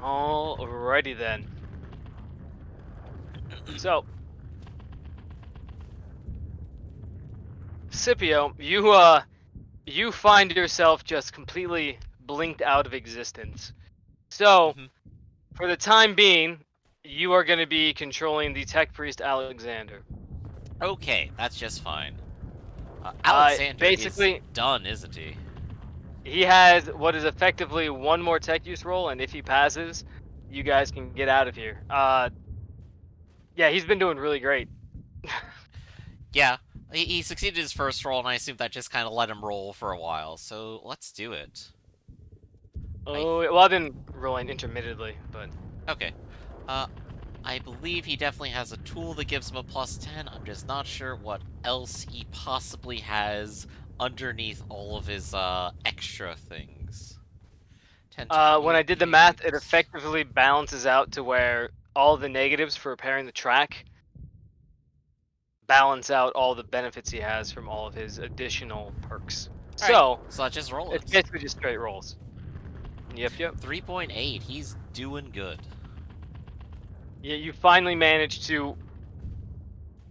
Alrighty then. So, Scipio, you find yourself just completely blinked out of existence. So, Mhm. for the time being, you are going to be controlling the tech priest Alexander. Okay, that's just fine. Alexander is Basically, done, isn't he? he has what is effectively one more tech use roll, and if he passes, you guys can get out of here. Yeah, he's been doing really great. Yeah, he succeeded his first roll, and I assume that just kind of let him roll for a while. So let's do it. Oh, well, I've been rolling intermittently, but Okay. Uh, I believe he definitely has a tool that gives him a +10. I'm just not sure what else he possibly has underneath all of his extra things. 10 to when I did the math, it communicate. effectively balances out to where all the negatives for repairing the track balance out all the benefits he has from all of his additional perks. All right, So, so let's just roll it's it. basically just straight rolls. Yep. 3.8. He's doing good. Yeah, you finally managed to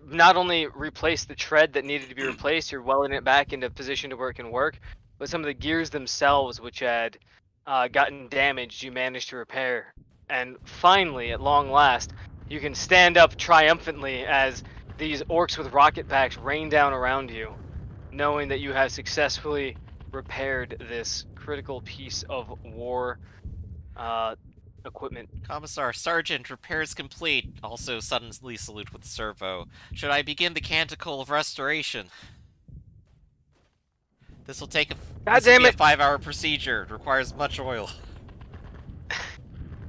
not only replace the tread that needed to be replaced, you're welding it back into position to where it can work, but some of the gears themselves, which had gotten damaged, you managed to repair. And finally, at long last, you can stand up triumphantly as these orcs with rocket packs rain down around you, knowing that you have successfully repaired this critical piece of war equipment. Commissar, Sergeant, repairs complete. Also suddenly salute with servo. Should I begin the canticle of restoration? This will take a God this will damn be a it! 5-hour procedure. It requires much oil.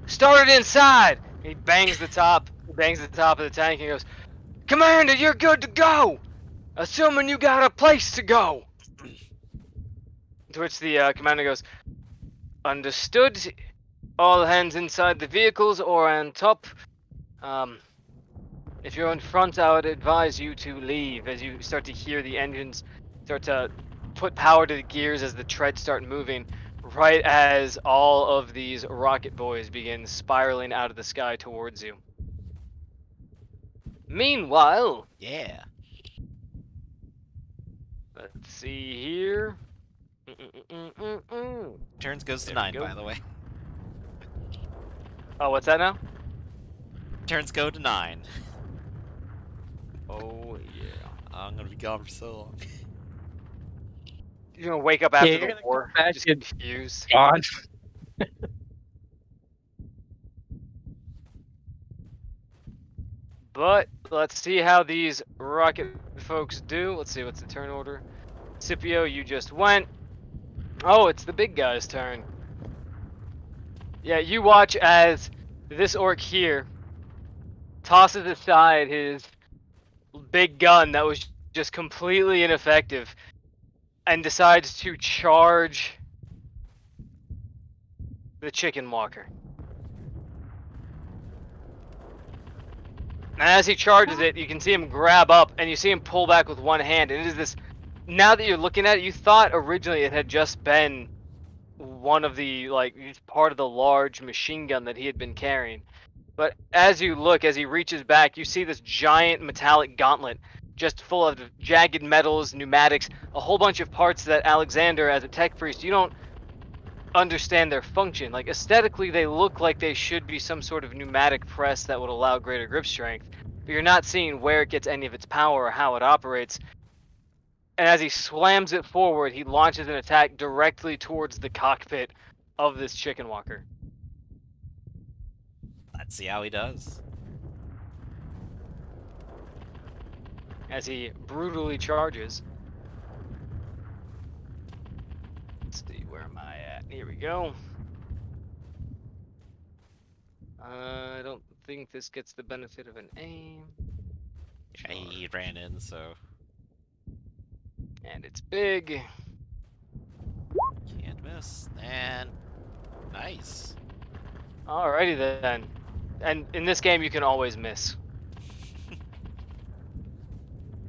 Start it inside! He bangs the top of the tank and goes, Commander, you're good to go! Assuming you got a place to go! To which the commander goes, Understood. All hands inside the vehicles or on top. If you're in front, I would advise you to leave as you start to hear the engines start to put power to the gears as the treads start moving, right as all of these rocket boys begin spiraling out of the sky towards you. Meanwhile, Yeah. let's see here. Mm-mm-mm-mm-mm. Turns goes to There we 9, go. by the way. Oh, what's that now? Turns go to 9. Oh, yeah. I'm gonna be gone for so long. You're gonna wake up after you're the gonna come war, back just and confused. gone. But let's see how these rocket folks do. Let's see, what's the turn order? Scipio, you just went. Oh, it's the big guy's turn. Yeah, you watch as this orc here tosses aside his big gun that was just completely ineffective and decides to charge the chicken walker. And as he charges it, you can see him grab up and you see him pull back with one hand. And it is this, now that you're looking at it, you thought originally it had just been one of the, like, part of the large machine gun that he had been carrying. But as you look, as he reaches back, you see this giant metallic gauntlet just full of jagged metals, pneumatics, a whole bunch of parts that Alexander, as a tech priest, you don't understand their function. Like, aesthetically, they look like they should be some sort of pneumatic press that would allow greater grip strength, but you're not seeing where it gets any of its power or how it operates. And as he slams it forward, he launches an attack directly towards the cockpit of this chicken walker. Let's see how he does. As he brutally charges. Let's see, where am I at? Here we go. I don't think this gets the benefit of an aim. Yeah, he ran in, so And it's big. can't miss. And nice. Alrighty then. And in this game, you can always miss.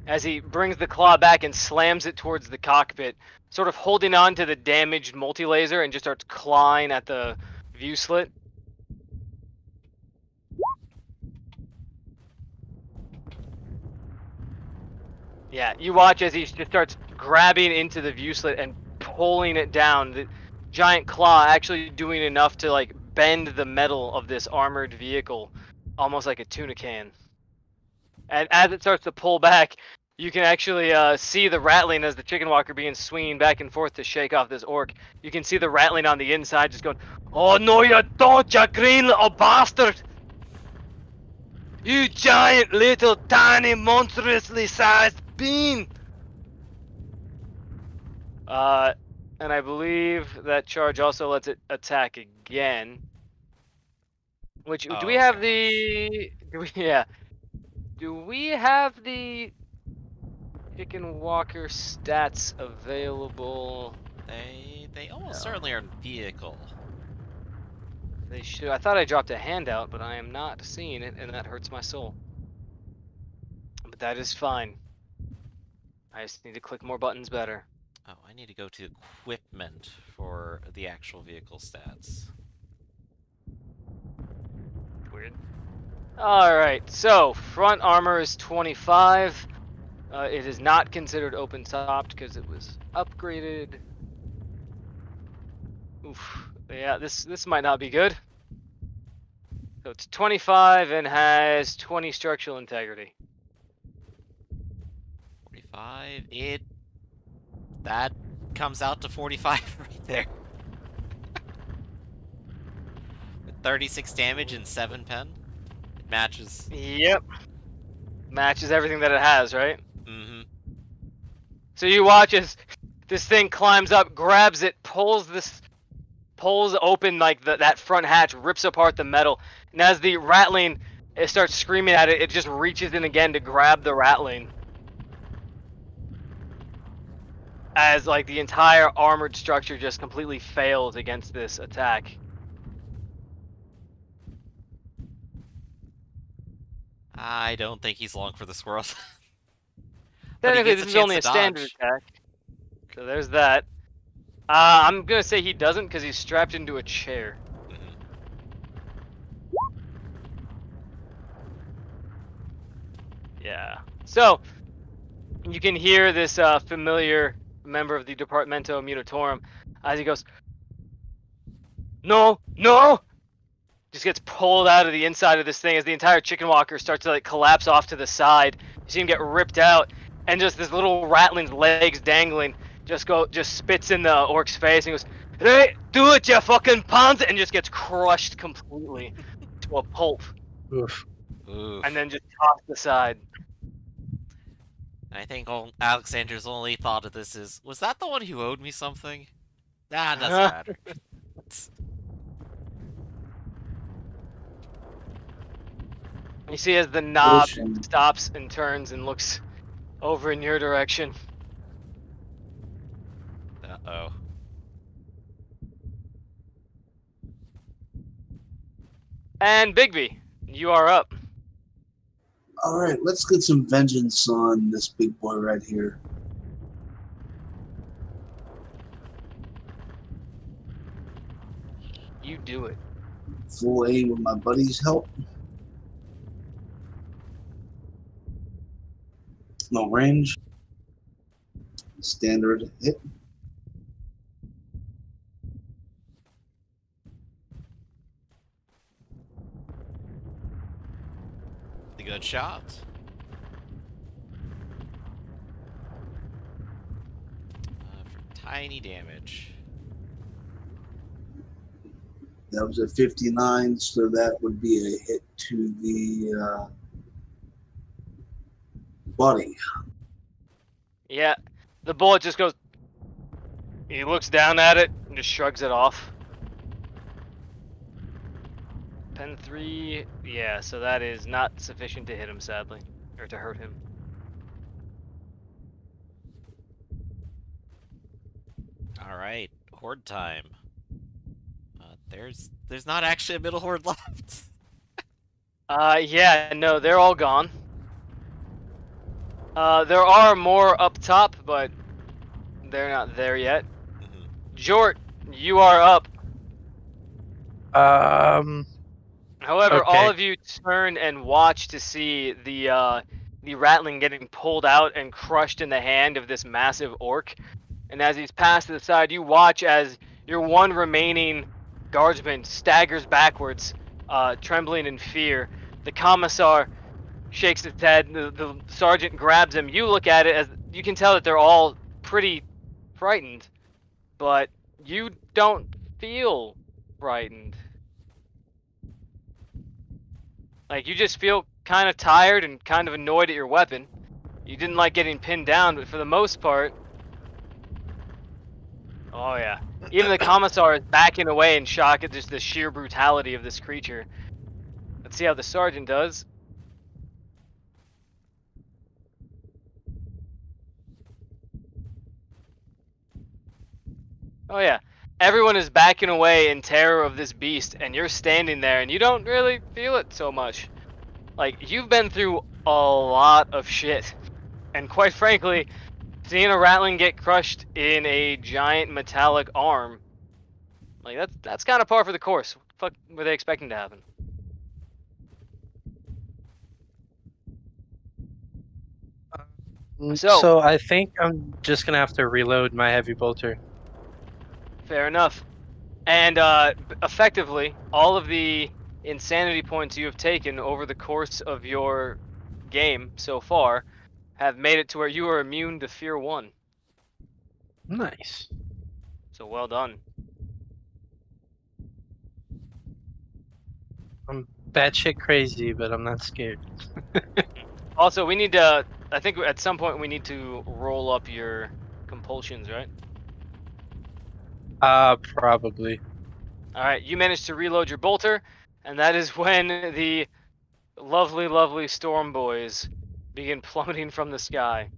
As he brings the claw back and slams it towards the cockpit, sort of holding on to the damaged multi-laser and just starts clawing at the view slit. Yeah, you watch as he just starts grabbing into the view slit and pulling it down. The giant claw actually doing enough to like bend the metal of this armored vehicle, almost like a tuna can. And as it starts to pull back, you can actually see the rattling as the chicken walker being swinging back and forth to shake off this orc. You can see the rattling on the inside, just going, "Oh no, you don't, you green little bastard! You giant little tiny monstrously sized bean!" And I believe that charge also lets it attack again. Which do we Oh have gosh. the? Do we? Yeah. Do we have the chicken walker stats available? They almost certainly are No. in vehicle. They should. I thought I dropped a handout, but I am not seeing it, and that hurts my soul. But that is fine. I just need to click more buttons better. Oh, I need to go to equipment for the actual vehicle stats. Weird. Alright, so front armor is 25. It is not considered open topped because it was upgraded. Oof. Yeah, this might not be good. So it's 25 and has 20 structural integrity. 45. That comes out to 45 right there. 36 damage and 7 pen. It matches. Yep. Matches everything that it has, right? Mm-hmm. So you watch as this thing climbs up, grabs it, pulls open like that front hatch, rips apart the metal, and as the rattling it starts screaming at it, it just reaches in again to grab the rattling. As like the entire armored structure just completely fails against this attack. I don't think he's long for this world. But he Technically, gets a this is chance only to a standard dodge. attack, so there's that. I'm gonna say he doesn't because he's strapped into a chair. Yeah. So you can hear this familiar member of the Departamento Munitorum as he goes, "No, no!" Just gets pulled out of the inside of this thing as the entire chicken walker starts to like collapse off to the side. You see him get ripped out, and just this little rattling's legs dangling just spits in the orc's face and goes, "Hey, do it, you fucking pants!" and just gets crushed completely to a pulp, Oof. Oof. and then just tossed aside. I think Alexander's only thought of this is, was that the one who owed me something? Nah, it doesn't matter. You see as the knob Bullshit. stops and turns and looks over in your direction. Uh-oh. And Bigby, you are up. All right, let's get some vengeance on this big boy right here. You do it. Full aim with my buddy's help. No range. Standard hit. The good shot. For tiny damage. That was a 59, so that would be a hit to the body. Yeah, the bullet just goes. He looks down at it and just shrugs it off. Pen 3, yeah, so that is not sufficient to hit him, sadly, or to hurt him. All right, horde time. There's not actually a middle horde left. Yeah, no, they're all gone. There are more up top, but they're not there yet. Jort, you are up. However, Okay. all of you turn and watch to see the the Ratling getting pulled out and crushed in the hand of this massive orc. And as he's passed to the side, you watch as your one remaining guardsman staggers backwards, trembling in fear. The commissar shakes his head. The sergeant grabs him. You look at it as you can tell that they're all pretty frightened, but you don't feel frightened. Like, you just feel kind of tired and kind of annoyed at your weapon. You didn't like getting pinned down, but for the most part... Oh, yeah. Even the commissar is backing away in shock at just the sheer brutality of this creature. Let's see how the sergeant does. Oh, yeah. Everyone is backing away in terror of this beast, and you're standing there, and you don't really feel it so much. Like, you've been through a lot of shit. And quite frankly, seeing a Ratling get crushed in a giant metallic arm, like, that's kind of par for the course. What the fuck were they expecting to happen? So I think I'm just gonna have to reload my heavy bolter. Fair enough. And effectively, all of the insanity points you have taken over the course of your game so far have made it to where you are immune to Fear 1. Nice. So well done. I'm batshit crazy, but I'm not scared. Also, we need to... I think at some point we need to roll up your compulsions, right? Probably. Alright, you managed to reload your bolter, and that is when the lovely, lovely storm boys begin plummeting from the sky.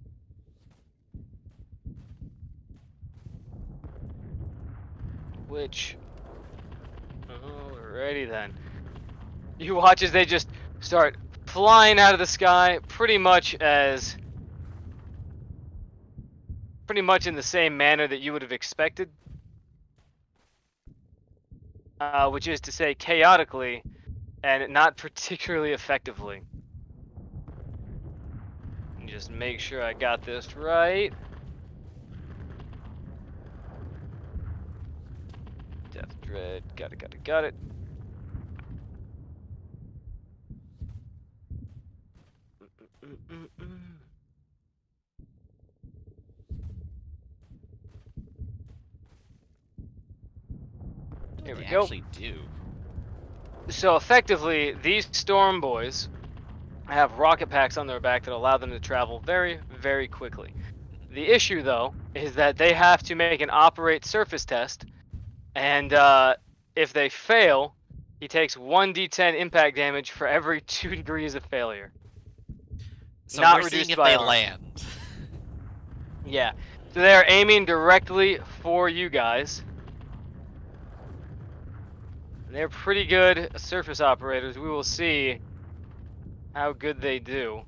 Which... Alrighty then. You watch as they just start flying out of the sky, pretty much in the same manner that you would have expected. Which is to say chaotically and not particularly effectively. Just make sure I got this right. Death Dread, got it. Here we go. Actually do. So effectively, these storm boys have rocket packs on their back that allow them to travel very, very quickly. The issue, though, is that they have to make an operate surface test, and if they fail, he takes 1d10 impact damage for every 2 degrees of failure. So Not we're reduced seeing if by they armor. land. Yeah. So they are aiming directly for you guys. And they're pretty good surface operators. We will see how good they do.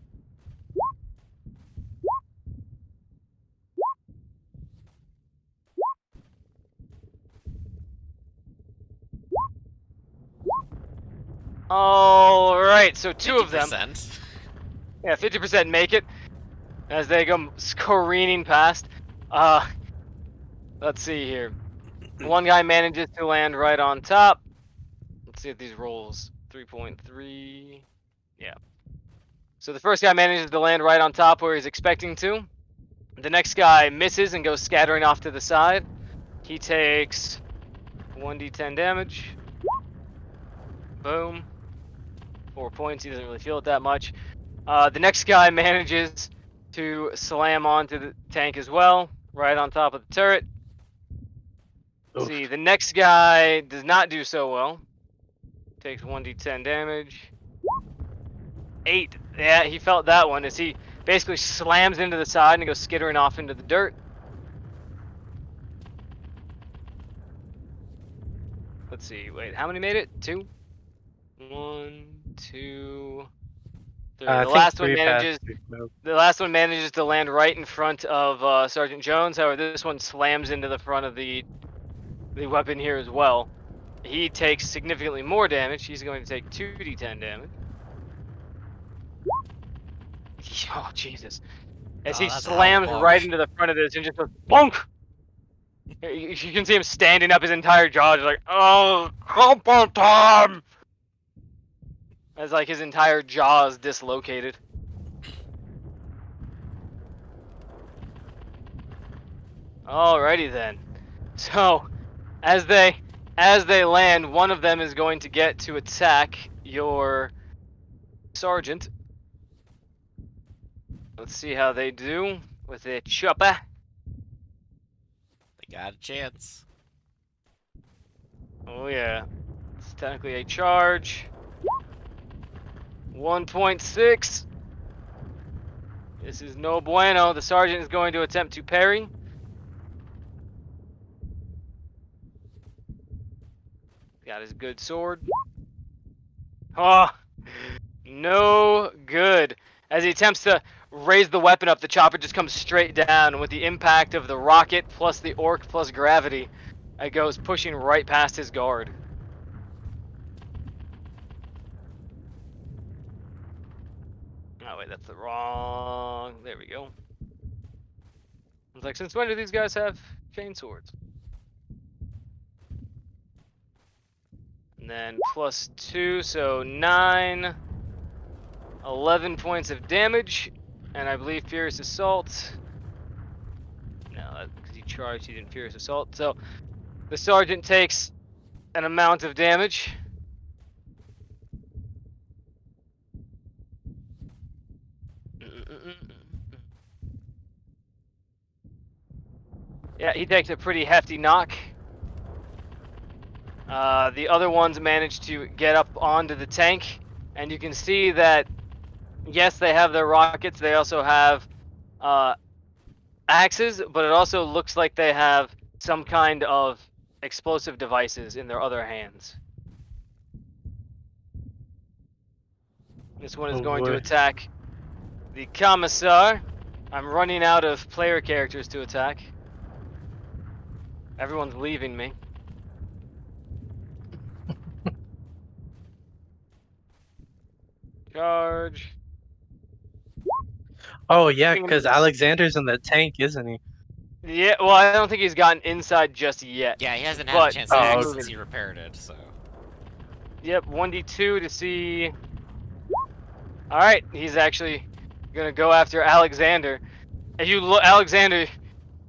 All right, so 2 of them. 50%. Yeah, 50% make it as they come careening past. Let's see here. One guy manages to land right on top. Let's see if these rolls 3.3. Yeah. So the first guy manages to land right on top where he's expecting to. The next guy misses and goes scattering off to the side. He takes 1d10 damage. Boom. 4 points. He doesn't really feel it that much. The next guy manages to slam onto the tank as well, right on top of the turret. Oof. See, the next guy does not do so well. Takes 1d10 damage. 8. Yeah, he felt that one as he basically slams into the side and goes skittering off into the dirt. Let's see. Wait, how many made it? 2? 1, 2, 3. I The think last one 3 manages. passed. No. The last one manages to land right in front of Sergeant Jones. However, this one slams into the front of the weapon here as well. He takes significantly more damage. He's going to take 2d10 damage. Oh, Jesus. As Oh, he that's a hell of a slams bonk. right into the front of this and just goes, bonk! You can see him standing up, his entire jaw is like, oh, combo time! As like his entire jaw is dislocated. Alrighty then. So, as they land, one of them is going to get to attack your sergeant. Let's see how they do with a chopper. They got a chance. Oh yeah. It's technically a charge. 1.6. This is no bueno. The sergeant is going to attempt to parry. Got his good sword. Oh, no good. As he attempts to raise the weapon up, the chopper just comes straight down. And with the impact of the rocket plus the orc plus gravity, it goes pushing right past his guard. Oh wait, that's the wrong. There we go. I was like, since when do these guys have chain swords? And then plus 2, so 9, 11 points of damage, and I believe Furious Assault. No, because he charged, he didn't Furious Assault. So the sergeant takes an amount of damage. Yeah, he takes a pretty hefty knock. The other ones managed to get up onto the tank, and you can see that, yes, they have their rockets, they also have axes, but it also looks like they have some kind of explosive devices in their other hands. This one is going to attack the Commissar. I'm running out of player characters to attack. Everyone's leaving me. Charge. Oh yeah, because Alexander's in the tank, isn't he? Yeah, well, I don't think he's gotten inside just yet. Yeah, he hasn't had a chance to Oh, act okay. since he repaired it, so. Yep, 1d2 to see. Alright, he's actually gonna go after Alexander. And Alexander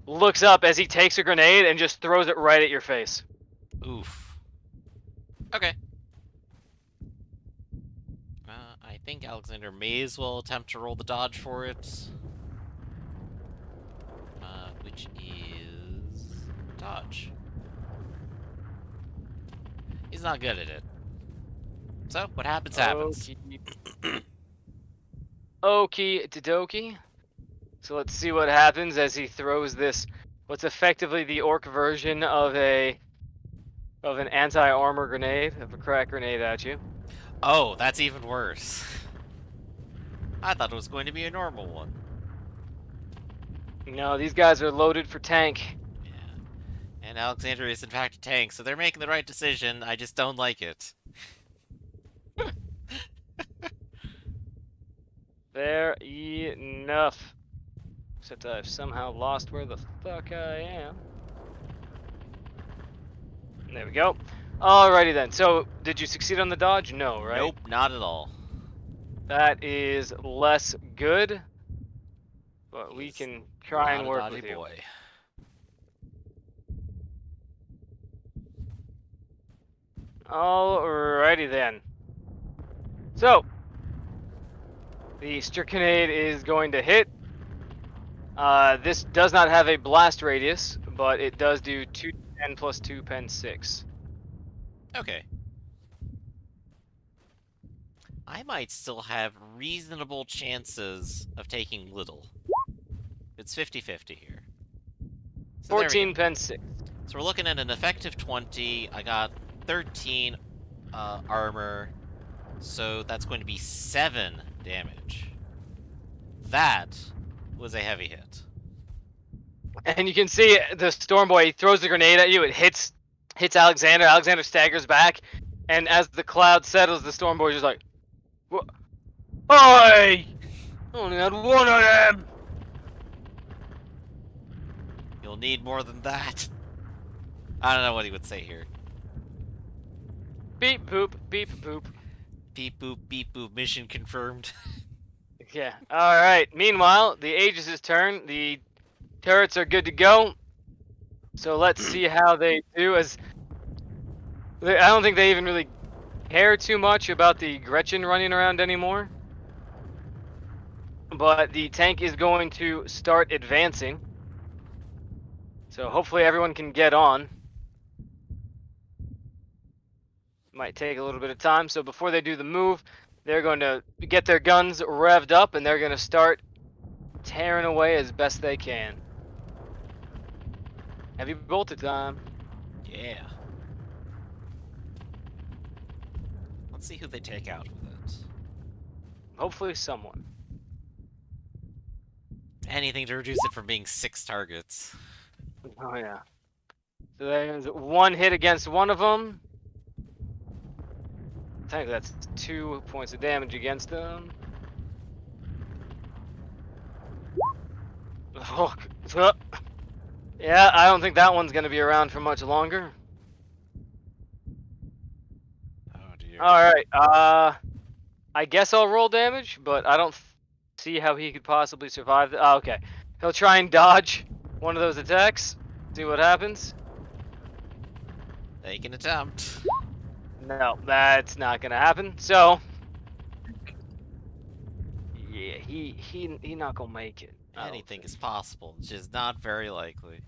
looks up as he takes a grenade and just throws it right at your face. Oof. Okay. I think Alexander may as well attempt to roll the dodge for it. Which is dodge. He's not good at it. So, what happens, happens. Okie dokie. So let's see what happens as he throws this, what's effectively the orc version of an anti-armor grenade, of a crack grenade at you. Oh, that's even worse. I thought it was going to be a normal one. No, these guys are loaded for tank. Yeah. And Alexander is in fact a tank, so they're making the right decision, I just don't like it. Fair enough. Except I've somehow lost where the fuck I am. There we go. Alrighty then. So, did you succeed on the dodge? No, right? Nope, not at all. That is less good. But we can try and work with you. Boy. Alrighty then. So, the Strikanade is going to hit. This does not have a blast radius, but it does do 2d10 plus 2 pen 6. Okay. I might still have reasonable chances of taking little. It's 50-50 here. So 14 pen 6. So we're looking at an effective 20. I got 13 armor, so that's going to be 7 damage. That was a heavy hit. And you can see the Storm Boy, he throws the grenade at you, it hits Alexander. Alexander staggers back, and as the cloud settles, the Storm Boy is just like, "Oi! Only had one of them. You'll need more than that. I don't know what he would say here. Beep boop, beep boop. Beep boop, mission confirmed. Yeah. All right. Meanwhile, the Aegis' turn. The turrets are good to go. So let's see how they do. I don't think they even really care too much about the Gretchen running around anymore. But the tank is going to start advancing. So hopefully everyone can get on. Might take a little bit of time. So before they do the move, they're going to get their guns revved up and they're going to start tearing away as best they can. Heavy bolter time. Yeah. Let's see who they take out with it. Hopefully someone. Anything to reduce it from being 6 targets. Oh yeah. So there's one hit against one of them. Technically that's 2 points of damage against them. Oh, yeah, I don't think that one's gonna be around for much longer. Oh dear. Alright, I guess I'll roll damage, but I don't see how he could possibly survive. Oh, okay. He'll try and dodge one of those attacks. See what happens. Make an attempt. No, that's not gonna happen. So, yeah, he not gonna make it. Anything is possible, which is not very likely.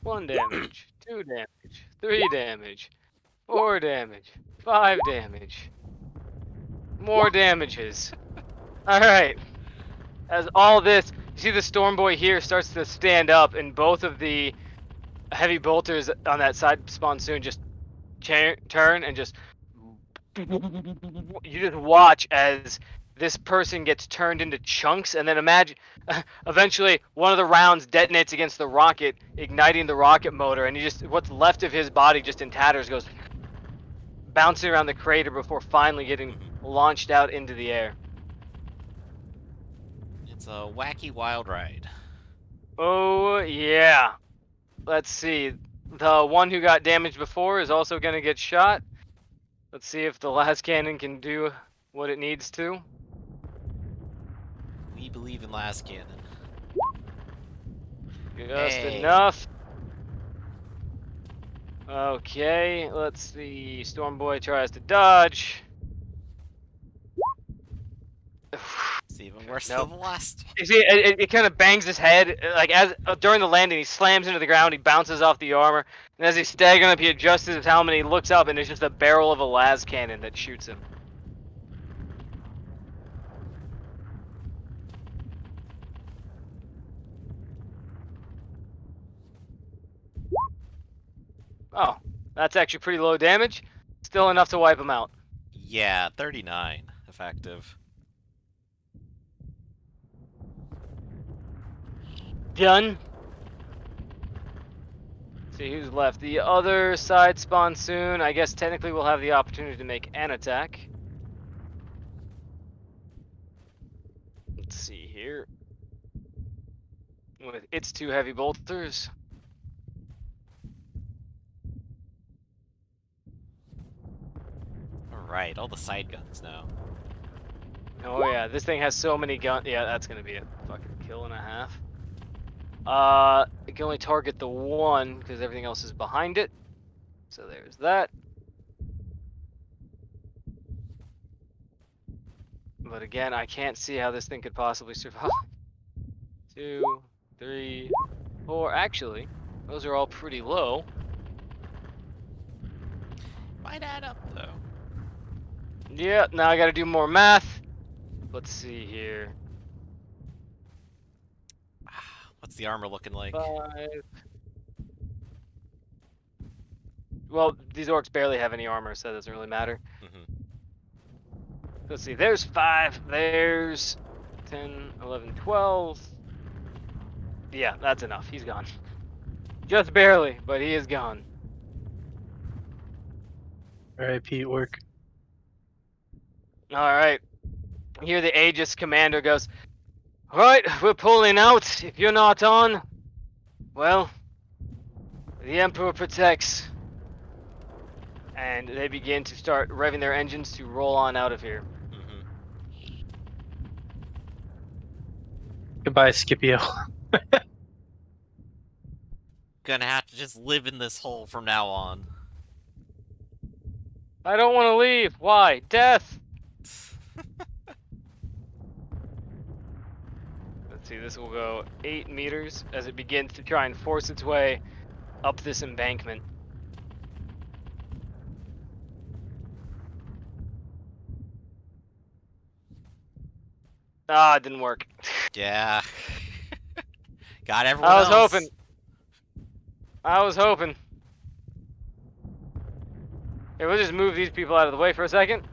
1 damage, 2 damage, 3 damage, 4 damage, 5 damage. More damages. Alright. As all this, you see the Storm Boy here starts to stand up, and both of the heavy bolters on that side spawn soon just turn and just... You just watch as this person gets turned into chunks, and then imagine... Eventually, one of the rounds detonates against the rocket, igniting the rocket motor, and what's left of his body just in tatters goes bouncing around the crater before finally getting launched out into the air. It's a wacky wild ride. Oh, yeah. Let's see. The one who got damaged before is also going to get shot. Let's see if the last cannon can do what it needs to. We believe in last cannon. Just Hey. enough. Okay, let's see. Storm Boy tries to dodge. It's even worse Nope. than the last one. You see, it kind of bangs his head, like as during the landing, he slams into the ground, he bounces off the armor, and as he's staggering up, he adjusts his helmet, and he looks up, and it's just a barrel of a las cannon that shoots him. Oh, that's actually pretty low damage. Still enough to wipe him out. Yeah, 39 effective. Done. See who's left. The other side spawns soon. I guess technically we'll have the opportunity to make an attack. Let's see here. With its 2 heavy bolters. Alright, all the side guns now. Oh yeah, this thing has so many guns. Yeah, that's gonna be a fucking kill and a half. It can only target the one because everything else is behind it. So there's that. But again, I can't see how this thing could possibly survive. 2, 3, 4. Actually, those are all pretty low. Might add up though. Yeah, now I gotta do more math. Let's see here. What's the armor looking like? 5. Well, these orcs barely have any armor, so that doesn't really matter. Let's see, there's 5, there's 10, 11, 12. Yeah, that's enough. He's gone. Just barely, but he is gone. Alright, Pete, work. Alright. hear the Aegis commander goes, "Right, we're pulling out. If you're not on, well, the Emperor protects." And they begin to start revving their engines to roll on out of here. Mm-hmm. Goodbye, Scipio. Gonna have to just live in this hole from now on. I don't want to leave. Why? Death. Let's see, this will go 8 meters as it begins to try and force its way up this embankment. Ah, it didn't work. Yeah. Got everyone I was else. hoping. I was hoping. Here, we'll just move these people out of the way for a second.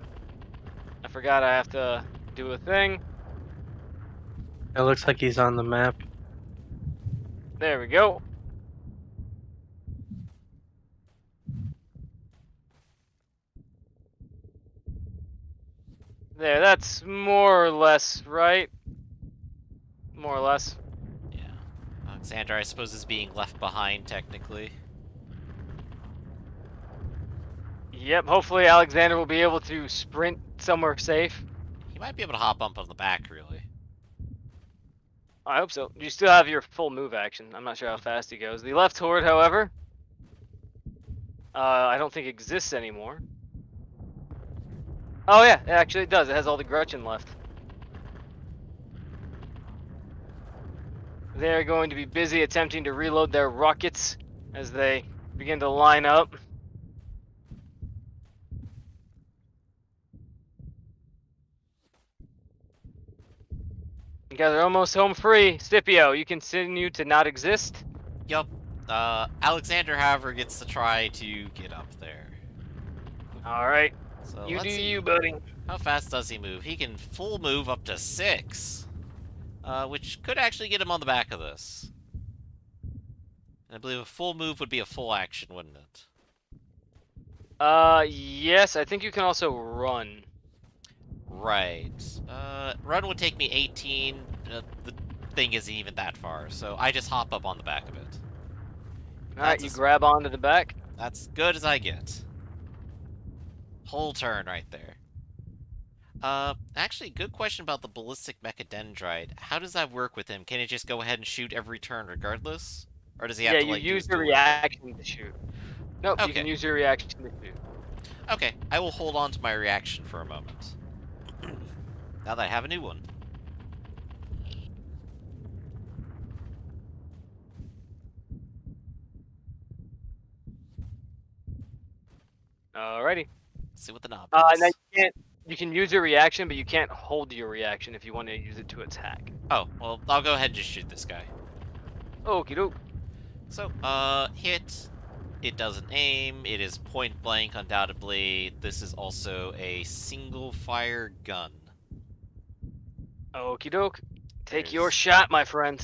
I forgot I have to do a thing. It looks like he's on the map. There we go. There, that's more or less right. More or less. Yeah. Alexander, I suppose, is being left behind, technically. Yep, hopefully Alexander will be able to sprint somewhere safe. He might be able to hop up on the back, really. I hope so. You still have your full move action. I'm not sure how fast he goes. The left horde, however, I don't think exists anymore. Oh yeah, actually it does. It has all the Gretchen left. They're going to be busy attempting to reload their rockets as they begin to line up. You guys are almost home free. Scipio, you continue to not exist. Yup. Alexander, however, gets to try to get up there. Alright, So you let's do see. you, buddy. How fast does he move? He can full move up to 6. Which could actually get him on the back of this. And I believe a full move would be a full action, wouldn't it? Yes, I think you can also run. Right. Run would take me 18. The thing isn't even that far, so I just hop up on the back of it. Alright, you grab onto the back. That's good as I get. Whole turn right there. Actually, good question about the ballistic mechadendrite. How does that work with him? Can it just go ahead and shoot every turn regardless? Or does he have to, like, you use do your his dual attack? reaction to shoot. Nope, you Okay. can use your reaction to shoot. Okay, I will hold on to my reaction for a moment. Now that I have a new one. Alrighty. Let's see what the knob Now is. you can use your reaction, but you can't hold your reaction if you want to use it to attack. Oh, well, I'll go ahead and just shoot this guy. Okie doke. So, hit. It doesn't aim. It is point blank, undoubtedly. This is also a single fire gun. Okie doke. Take There's- your shot, my friend.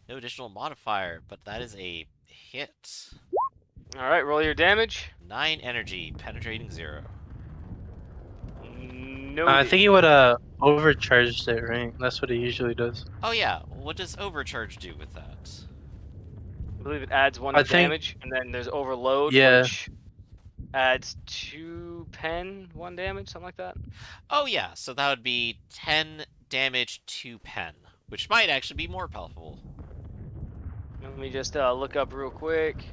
No additional modifier, but that is a hit. Alright, roll your damage. 9 energy, penetrating 0. No. I think he would overcharged it, right? That's what he usually does. Oh yeah, what does overcharge do with that? I believe it adds 1 I think- damage, and then there's overload, Yeah. which adds 2 pen, 1 damage, something like that. Oh yeah, so that would be 10 damage to pen, which might actually be more powerful. Let me just look up real quick.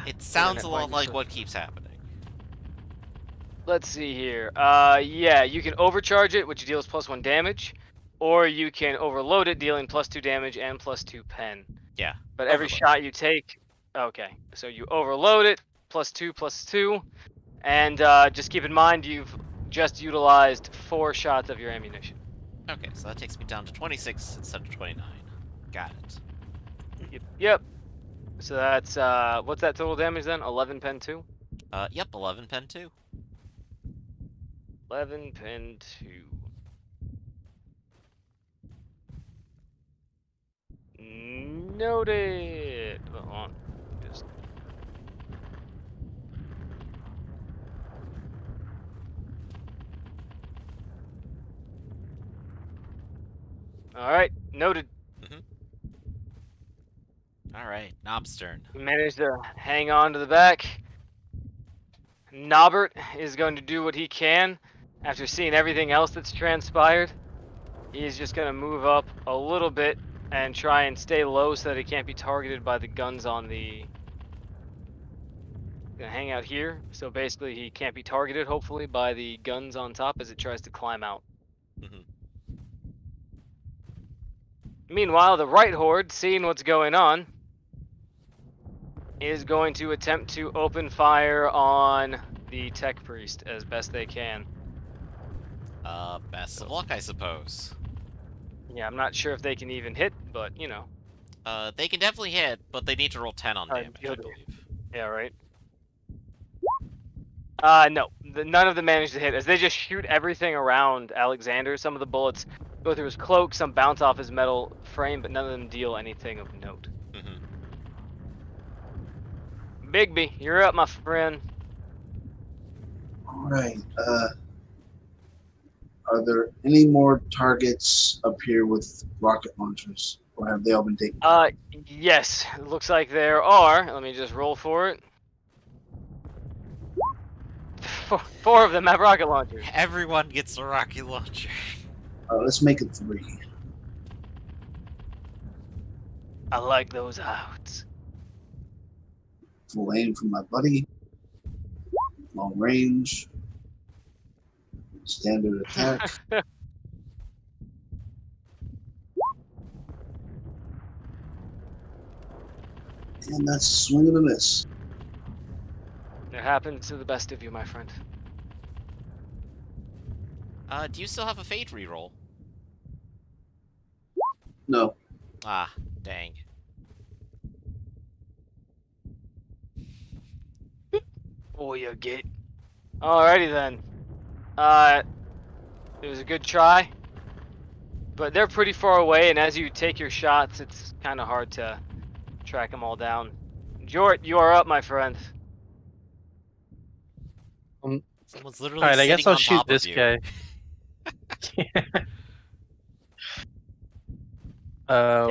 It sounds internet a lot might be like slow. what keeps happening. Let's see here. Yeah, you can overcharge it, which deals +1 damage, or you can overload it, dealing +2 damage and +2 pen. Yeah. But every overload. shot you take, okay. So you overload it, +2, and just keep in mind you've just utilized 4 shots of your ammunition. Okay, so that takes me down to 26 instead of 29. Got it. Yep. So that's what's that total damage then? 11 pen 2. Yep, 11 pen 2. 11 pen 2. Noted. Hold on. Just... All right, noted. All right, Knob's turn. We managed to hang on to the back. Nobbert is going to do what he can after seeing everything else that's transpired. He's just going to move up a little bit and try and stay low so that he can't be targeted by the guns on the... Gonna hang out here, so basically he can't be targeted, hopefully, by the guns on top as it tries to climb out. Mhm. Meanwhile, the right horde, seeing what's going on, is going to attempt to open fire on the tech priest as best they can. Best of luck, I suppose. Yeah, I'm not sure if they can even hit, but you know. They can definitely hit, but they need to roll 10 on damage, I good. believe. Yeah, right. No, none of them managed to hit as they just shoot everything around Alexander. Some of the bullets go through his cloak, some bounce off his metal frame, but none of them deal anything of note. Mhm. Bigby, you're up, my friend. All right. Are there any more targets up here with rocket launchers, or have they all been taken? Yes, it looks like there are. Let me just roll for it. Four of them have rocket launchers. Everyone gets a rocket launcher. Let's make it 3. I like those odds. Full aim from my buddy. Long range. Standard attack. And that's a swing and a miss. It happens to the best of you, my friend. Do you still have a fate reroll? No. Ah, dang. Oh, you get. Alrighty then. It was a good try, but they're pretty far away, and as you take your shots, it's kind of hard to track them all down. Jort, you are up, my friend. Someone's literally Alright, I sitting guess I'll on shoot top this of you. guy. Take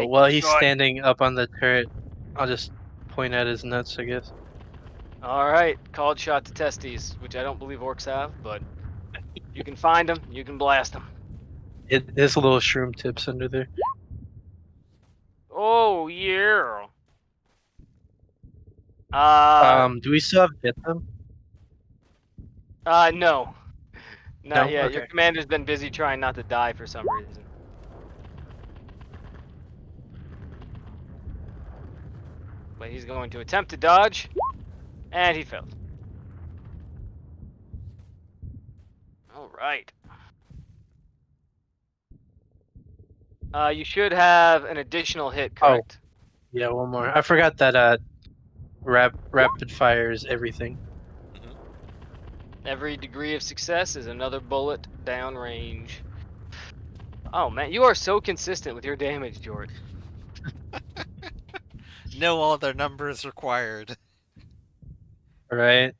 While the he's shot. standing up on the turret, I'll just point at his nuts, I guess. Alright, called shot to testes, which I don't believe orcs have, but you can find them, you can blast them. There's little shroom tips under there. Oh, yeah. Do we still have hit them? No. Not No? yet. Your Okay. commander's been busy trying not to die for some reason. But he's going to attempt to dodge, and he failed. Alright. You should have an additional hit, correct? Yeah, one more. I forgot that rapid fire is everything. Every degree of success is another bullet downrange. Oh man, you are so consistent with your damage, Jort. No other numbers required. Right?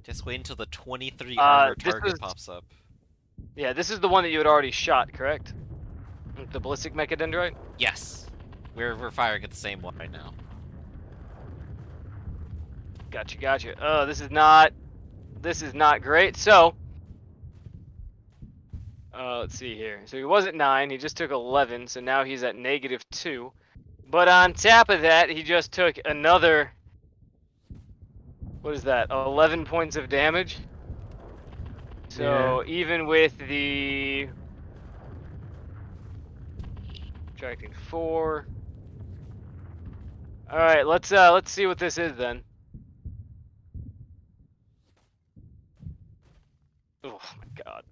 Just wait until the 23 armor this target is- pops up. Yeah, this is the one that you had already shot, correct? The ballistic mechadendrite? Yes. We're firing at the same one right now. Gotcha. Oh, this is not great. So, let's see here. So he was at 9, he just took 11, so now he's at -2. But on top of that, he just took another, what is that, 11 points of damage? So even with the subtracting 4. All right, let's see what this is then. Oh my god.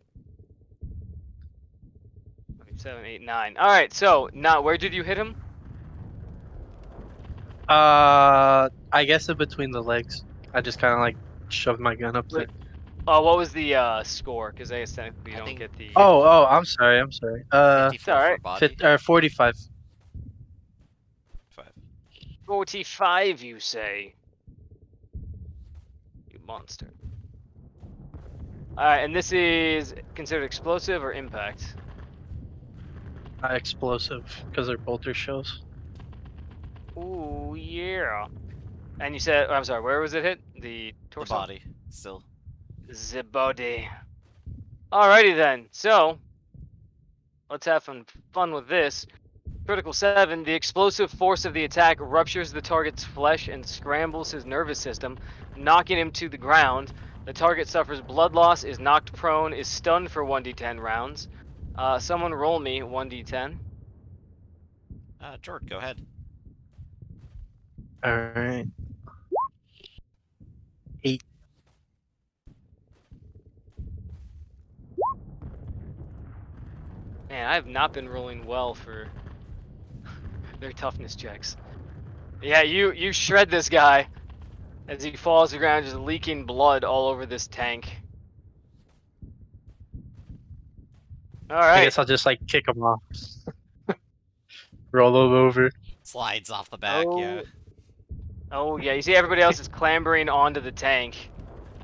7, 8, 9. All right, so now where did you hit him? I guess in between the legs. I just kind of like shoved my gun up there. Oh, what was the score? Because I guess technically you I don't think- get the. Oh, I'm sorry. 54 alright. for body. 45. 5. 45, you say? You monster. All right, and this is considered explosive or impact? Explosive, because they're bolter shells. Ooh, yeah. And you said, I'm sorry, where was it hit? The The torso? body, still. The body. Alrighty then, so let's have some fun with this. Critical 7, the explosive force of the attack ruptures the target's flesh and scrambles his nervous system, knocking him to the ground. The target suffers blood loss, is knocked prone, is stunned for 1d10 rounds. Someone roll me 1d10. Jord, go ahead. Alright. 8. Man, I have not been rolling well for their toughness checks. Yeah, you shred this guy as he falls to the ground, just leaking blood all over this tank. All I right. guess I'll just like kick him off. Roll him over. Slides off the back, yeah. Oh yeah, you see everybody else is clambering onto the tank.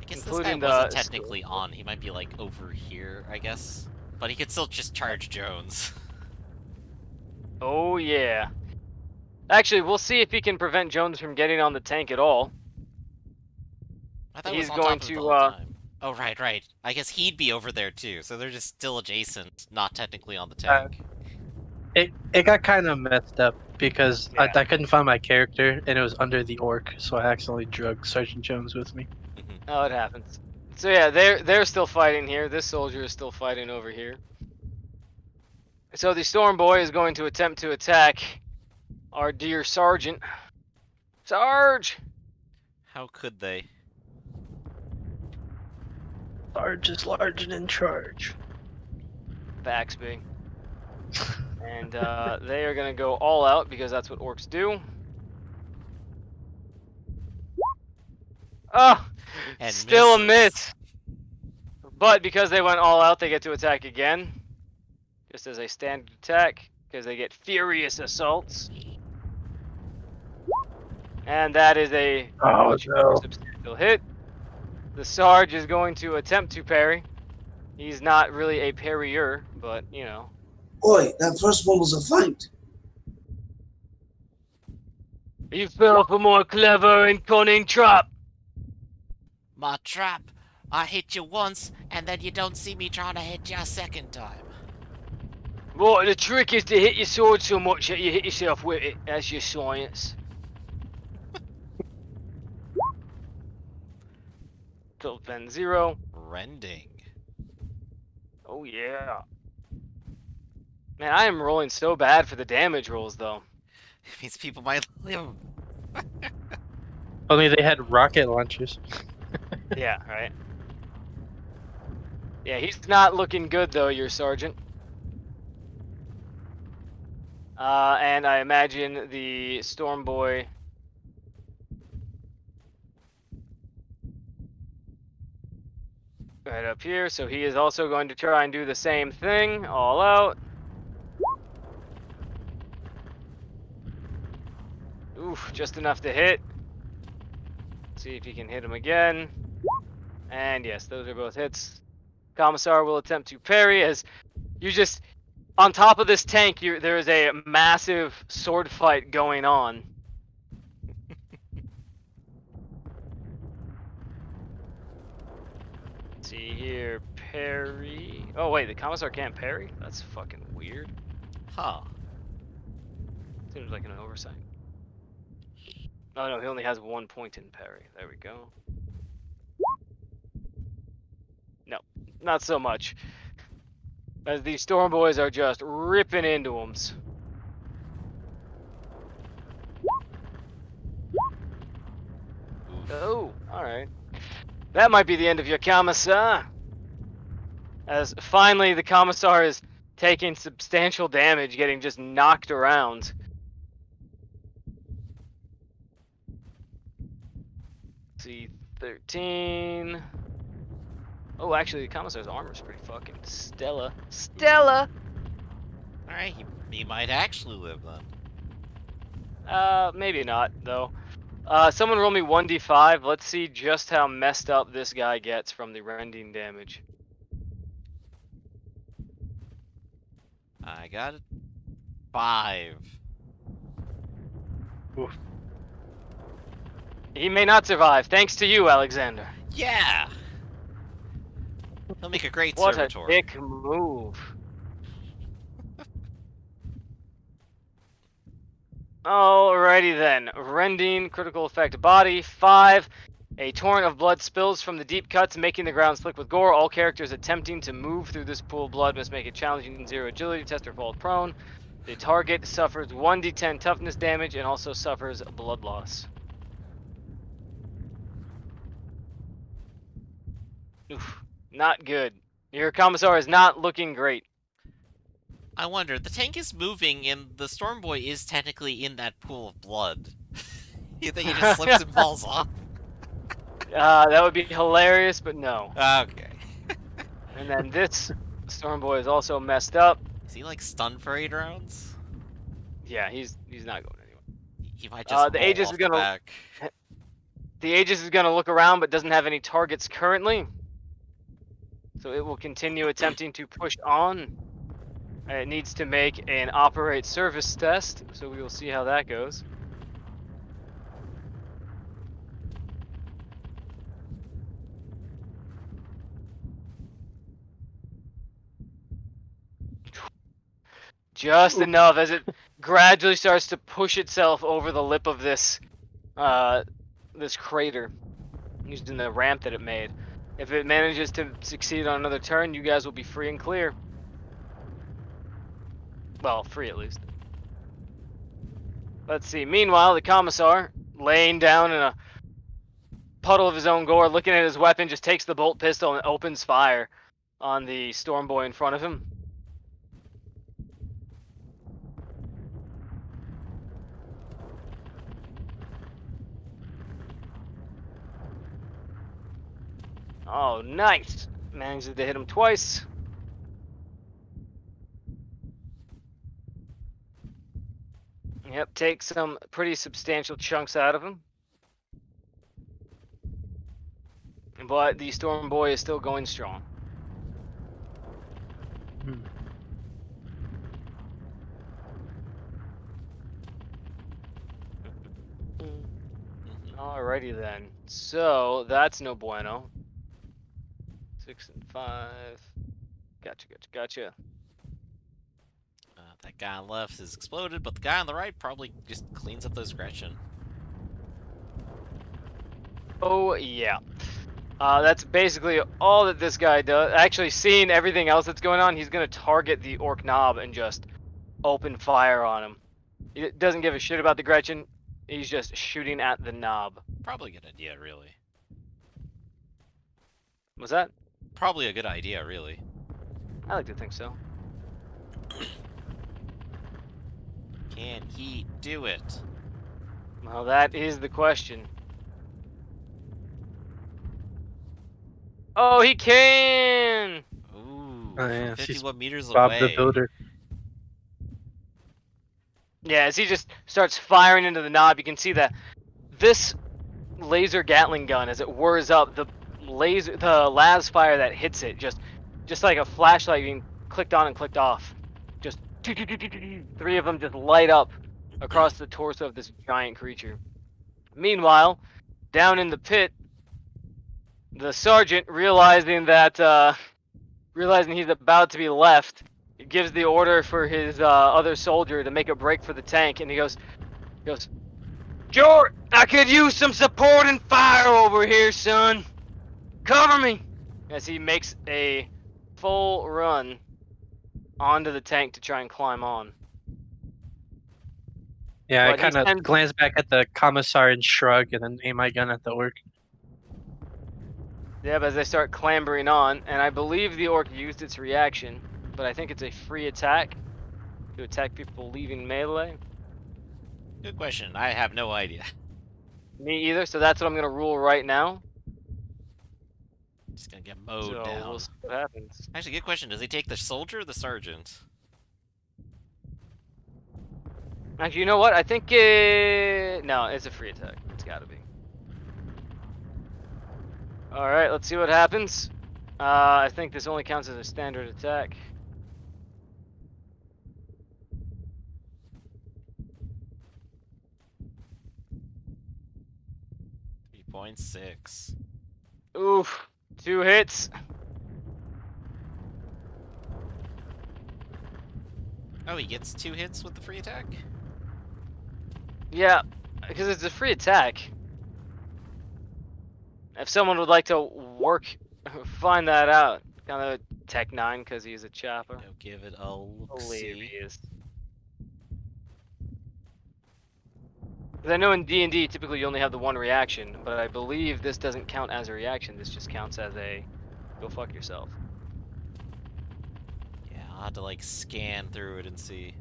I guess this guy including wasn't the technically on. He might be, like, over here, I guess. But he could still just charge Jones. Oh yeah. Actually, we'll see if he can prevent Jones from getting on the tank at all. I thought He's he was on going top of it the to, whole time. Oh, right. I guess he'd be over there, too. So they're just still adjacent, not technically on the tank. It got kind of messed up because Yeah. I couldn't find my character and it was under the orc, so I accidentally drug Sergeant Jones with me. Oh, it happens. So yeah, they're still fighting here. This soldier is still fighting over here. So the Storm Boy is going to attempt to attack our dear Sergeant. Sarge! How could they? Sarge is large and in charge. Baxby. And they are going to go all out because that's what orcs do. Oh! And Still misses. a miss! But because they went all out, they get to attack again. Just as a standard attack, because they get furious assaults. And that is a much more substantial hit. The Sarge is going to attempt to parry. He's not really a parrier, but, you know. Boy, that first one was a fight. You fell for more clever and cunning trap. My trap! I hit you once, and then you don't see me trying to hit you a second time. Right, the trick is to hit your sword so much that you hit yourself with it. That's your science. Till then 0. Rending. Oh yeah. Man, I am rolling so bad for the damage rolls though. These people might live. Only they had rocket launchers. Yeah, right. Yeah, he's not looking good though, your sergeant. And I imagine the Storm Boy right up here, so he is also going to try and do the same thing, all out. Oof, just enough to hit. See if he can hit him again. And yes, those are both hits. Commissar will attempt to parry as you just, on top of this tank, there is a massive sword fight going on. Let's see here, parry. Oh wait, the Commissar can't parry? That's fucking weird. Huh. Seems like an oversight. Oh no, he only has 1 point in parry. There we go. No, not so much. As these Storm Boys are just ripping into him. Oh, alright. That might be the end of your Commissar. As finally the Commissar is taking substantial damage, getting just knocked around. Let's see, 13. Oh, actually, the Commissar's armor is pretty fucking stellar. Stella! Alright, he might actually live then. Maybe not, though. Someone roll me 1d5. Let's see just how messed up this guy gets from the rending damage. I got it. 5. Oof. He may not survive, thanks to you, Alexander. Yeah! He'll make a great What servitor. a dick move. Alrighty then. Rending, critical effect body, 5. A torrent of blood spills from the deep cuts, making the ground slick with gore. All characters attempting to move through this pool of blood must make a challenging 0 agility test or fall prone. The target suffers 1d10 toughness damage and also suffers blood loss. Oof, not good. Your commissar is not looking great. I wonder, the tank is moving and the Storm Boy is technically in that pool of blood. You think he just slips and falls off? That would be hilarious, but no. Okay. And then this Storm Boy is also messed up. Is he like stunned for 8 rounds? Yeah, he's not going anywhere. He might just the roll Aegis off is the gonna- back. The Aegis is going to look around but doesn't have any targets currently. So it will continue attempting to push on. It needs to make an operate service test, so we will see how that goes. Just enough as it gradually starts to push itself over the lip of this this crater using the ramp that it made. If it manages to succeed on another turn, you guys will be free and clear. Well, free at least. Let's see. Meanwhile, the commissar, laying down in a puddle of his own gore, looking at his weapon, just takes the bolt pistol and opens fire on the Storm Boy in front of him. Oh, nice! Manages to hit him twice. Yep, take some pretty substantial chunks out of him. But the Storm Boy is still going strong. Alrighty then. So, that's no bueno. 6 and 5. Gotcha. That guy on the left is exploded, but the guy on the right probably just cleans up the scratching. Oh, yeah. That's basically all that this guy does. Actually, seeing everything else that's going on, he's going to target the Orc Knob and just open fire on him. He doesn't give a shit about the Gretchen. He's just shooting at the knob. Probably a good idea, really. Was that? Probably a good idea, really. I like to think so. Can he do it? Well, that is the question. Oh, he can! Ooh, Oh, yeah, from 51 meters Bob away. the Builder. Yeah, as he just starts firing into the knob, you can see that this laser Gatling gun, as it whirs up, the las fire that hits it, just like a flashlight being clicked on and clicked off. Just 3 of them just light up across the torso of this giant creature. Meanwhile, down in the pit, the sergeant, realizing he's about to be left, gives the order for his other soldier to make a break for the tank, and he goes, George, I could use some support and fire over here, son. Cover me! As he makes a full run onto the tank to try and climb on. Yeah, But I he kind of sends- glance back at the commissar and shrug, and then aim my gun at the orc. Yeah, but as they start clambering on, and I believe the orc used its reaction, but I think it's a free attack to attack people leaving melee. Good question. I have no idea. Me either, so that's what I'm going to rule right now. Just gonna get mowed So down. we'll see what happens. Actually, good question. Does he take the soldier or the sergeant? Actually, you know what? I think no, it's a free attack. It's got to be. All right, let's see what happens. I think this only counts as a standard attack. Mine's 6. Oof. 2 hits. Oh, he gets 2 hits with the free attack? Yeah, because it's a free attack. If someone would like to find that out. Kind of Tech 9 because he's a chopper. Go give it a I believe he look-see. is. Because I know in D&D typically you only have the 1 reaction, but I believe this doesn't count as a reaction. This just counts as a go fuck yourself. Yeah, I'll have to like scan through it and see.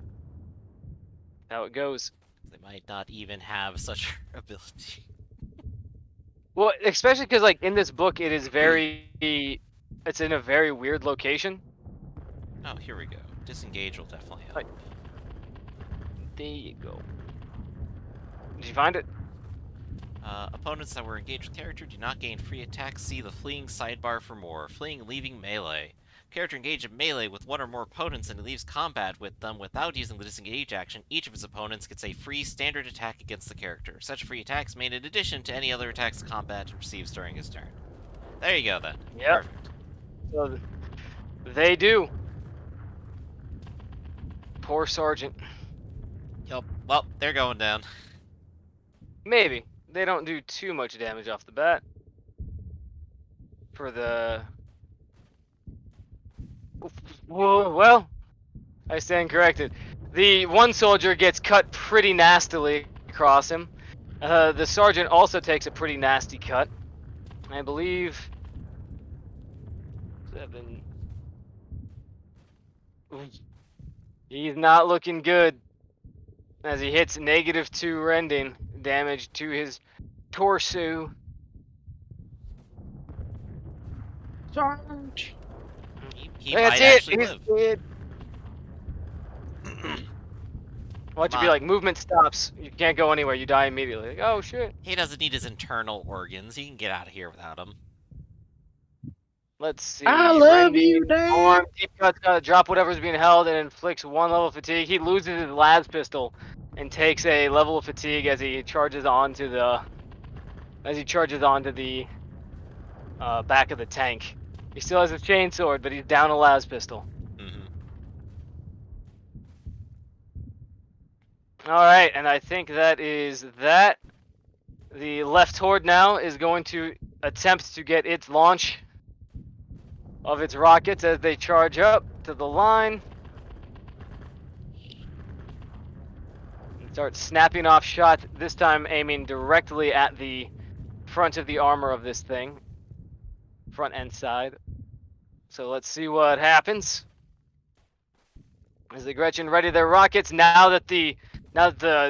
How it goes. They might not even have such ability. Well, especially because like in this book it is it's in a very weird location. Oh, here we go. Disengage will definitely help. Right. There you go. Did you find it? Opponents that were engaged with character do not gain free attacks. See the fleeing sidebar for more. Fleeing, leaving melee. Character engaged in melee with 1 or more opponents and he leaves combat with them without using the disengage action. Each of his opponents gets a free standard attack against the character. Such free attacks made in addition to any other attacks combat receives during his turn. There you go then. Yep. Perfect. So they do. Poor Sergeant. Yup. Well, they're going down. Maybe. They don't do too much damage off the bat. For the... Well, I stand corrected. The 1 soldier gets cut pretty nastily across him. The sergeant also takes a pretty nasty cut. I believe... 7... He's not looking good. As he hits -2 rending damage to his torso. Charge! He That's might it. actually He's live. dead. Watch it be like movement stops. You can't go anywhere. You die immediately. Like, oh shit. He doesn't need his internal organs. He can get out of here without them. Let's see. I love you, Rending, Dad. arm, deep cut's gotta drop whatever's being held and inflicts 1 level of fatigue. He loses his las pistol and takes a level of fatigue as he charges onto the back of the tank. He still has his chainsword, but he's down a las pistol. Mm-hmm. All right, and I think that is that. The left horde now is going to attempt to get its launch of its rockets as they charge up to the line. And start snapping off shots, this time aiming directly at the front of the armor of this thing. Front and side. So let's see what happens. As the Gretchen ready their rockets, now that the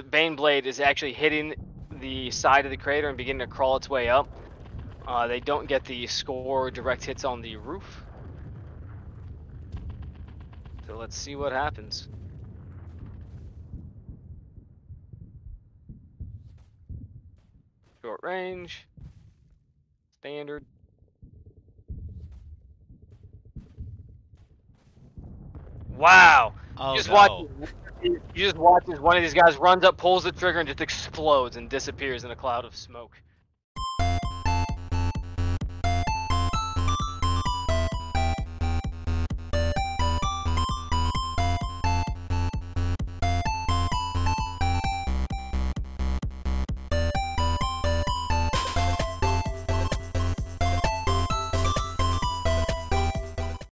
Bane Blade is actually hitting the side of the crater and beginning to crawl its way up, they don't get the score direct hits on the roof. So let's see what happens. Short range. Standard. Wow! Oh, You just watch as one of these guys runs up, pulls the trigger, and just explodes and disappears in a cloud of smoke.